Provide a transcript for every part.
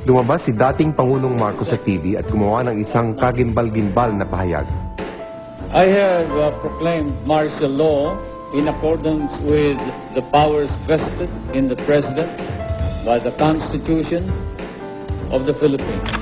Lumabas si dating Pangulong Marcos sa TV at gumawa ng isang kagimbal-gimbal na pahayag. I have proclaimed martial law in accordance with the powers vested in the President by the Constitution of the Philippines.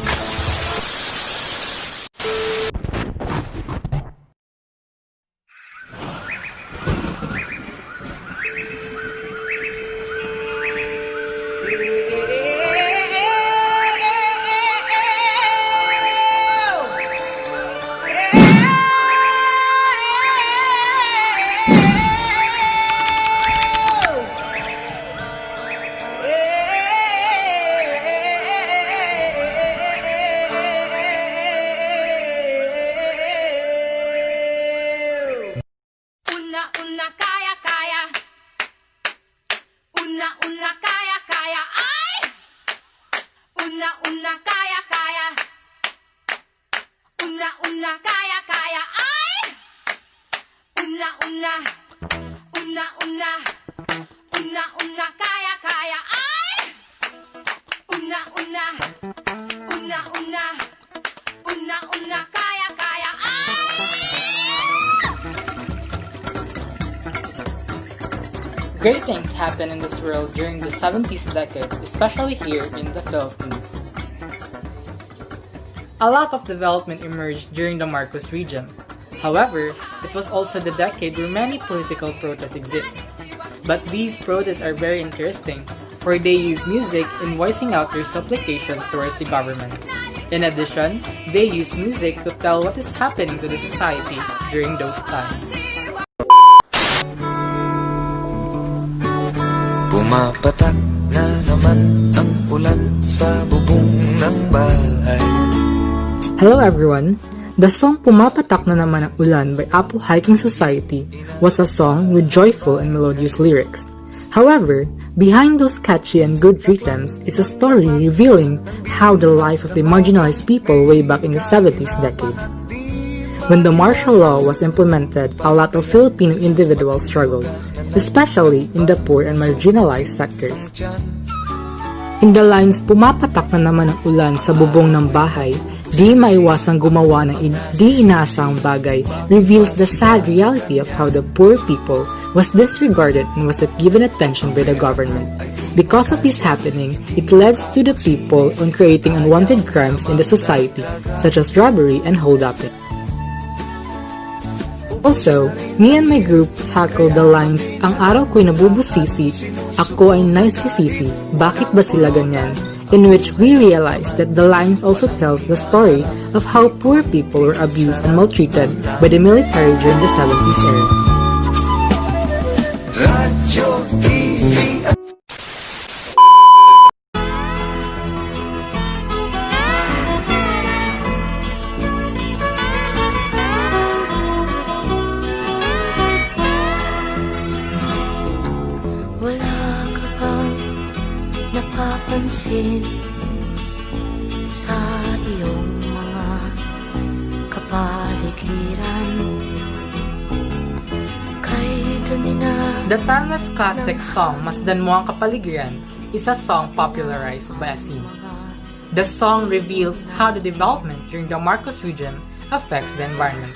Una, kaya, kaya. Una, kaya, kaya. Ay! Una, kaya, kaya. Una, kaya, kaya. Ay! Una, kaya, kaya. Ay! Una, kaya, kaya. Ay! Great things happened in this world during the 70s decade, especially here in the Philippines. A lot of development emerged during the Marcos regime. However, it was also the decade where many political protests exist. But these protests are very interesting, for they use music in voicing out their supplication towards the government. In addition, they use music to tell what is happening to the society during those times. Pumapatak na naman ang ulan sa bubong ng bahay. Hello everyone! The song Pumapatak na naman ang ulan by Apo Hiking Society was a song with joyful and melodious lyrics. However, behind those catchy and good rhythms is a story revealing how the life of the marginalized people way back in the 70s decade. When the martial law was implemented, a lot of Filipino individuals struggled, especially in the poor and marginalized sectors. In the lines, pumapatak na naman ang ulan sa bubong ng bahay, di maiwasang gumawa ng di inaasang bagay, reveals the sad reality of how the poor people was disregarded and was not given attention by the government. Because of this happening, it led to the people on creating unwanted crimes in the society, such as robbery and hold-upping. Also, me and my group tackled the lines, ang araw ko'y nabubusisi, ako ay naisisisi, bakit ba sila ganyan? In which we realized that the lines also tells the story of how poor people were abused and maltreated by the military during the 70s era. Radyo TV. Wala ka bang napapansin sa iyong mga kapaligiran? Kay dumi na The timeless classic song Masdan Mo Ang Kapaligiran is a song popularized by Asim. The song reveals how the development during the Marcos regime affects the environment.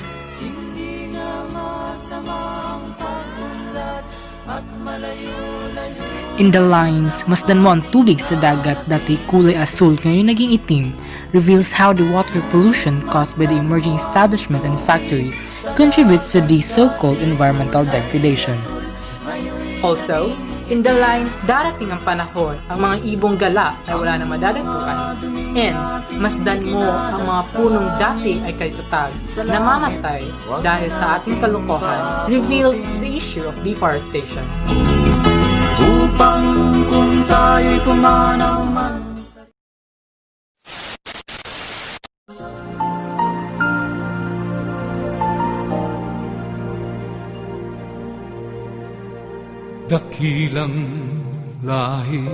In the lines, masdan mo ang tubig sa dagat dati kulay asul ngayon naging itim, reveals how the water pollution caused by the emerging establishments and factories contributes to the so-called environmental degradation. Also, in the lines, darating ang panahon, ang mga ibong gala ay wala na madadagpuan. And, masdan mo ang mga punong dati ay kalitatag, namamatay dahil sa ating kalokohan, reveals the issue of deforestation. Upang kung tayo'y pumanaw man sa... Dakilang lahi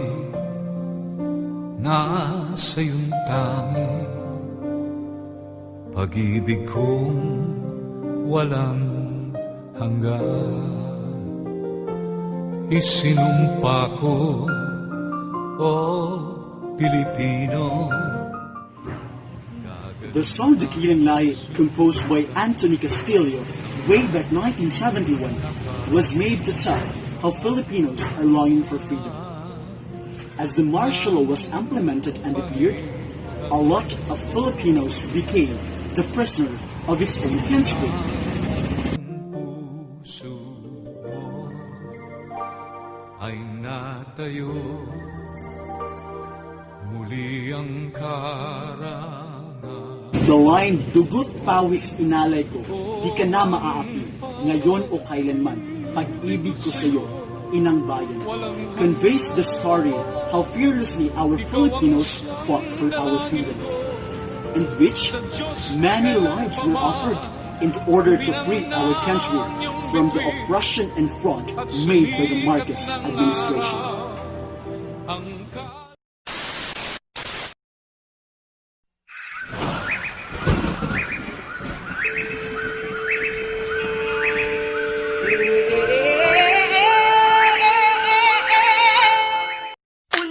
nasa iyong tangi, pag-ibig kong walang hanggan. Isinumpa ko, Pilipino. The song Dakilang Lahi, composed by Anthony Castillo way back 1971, was made to tell how Filipinos are longing for freedom. As the martial law was implemented and declared, a lot of Filipinos became the prisoner of its own country. Puso mo ay natayo, muli ang karangan. The line, dugot pawis inalay ko, di ka na maaapi, ngayon o kailanman, pag-ibig ko sa'yo, inang bayan, conveys the story how fearlessly our Filipinos fought for our freedom, in which many lives were offered in order to free our country from the oppression and fraud made by the Marcos administration.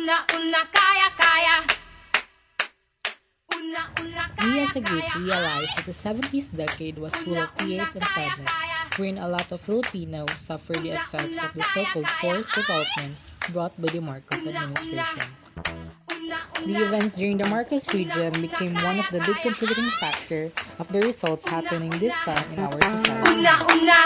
Una kaya kaya. Una We kaya as a group kaya. realized that the 70s decade was full of tears and sadness, wherein a lot of Filipinos suffered the effects of the so-called forced development brought by the Marcos administration. The events during the Marcos regime became one of the big contributing factor of the results happening this time in our society. Una.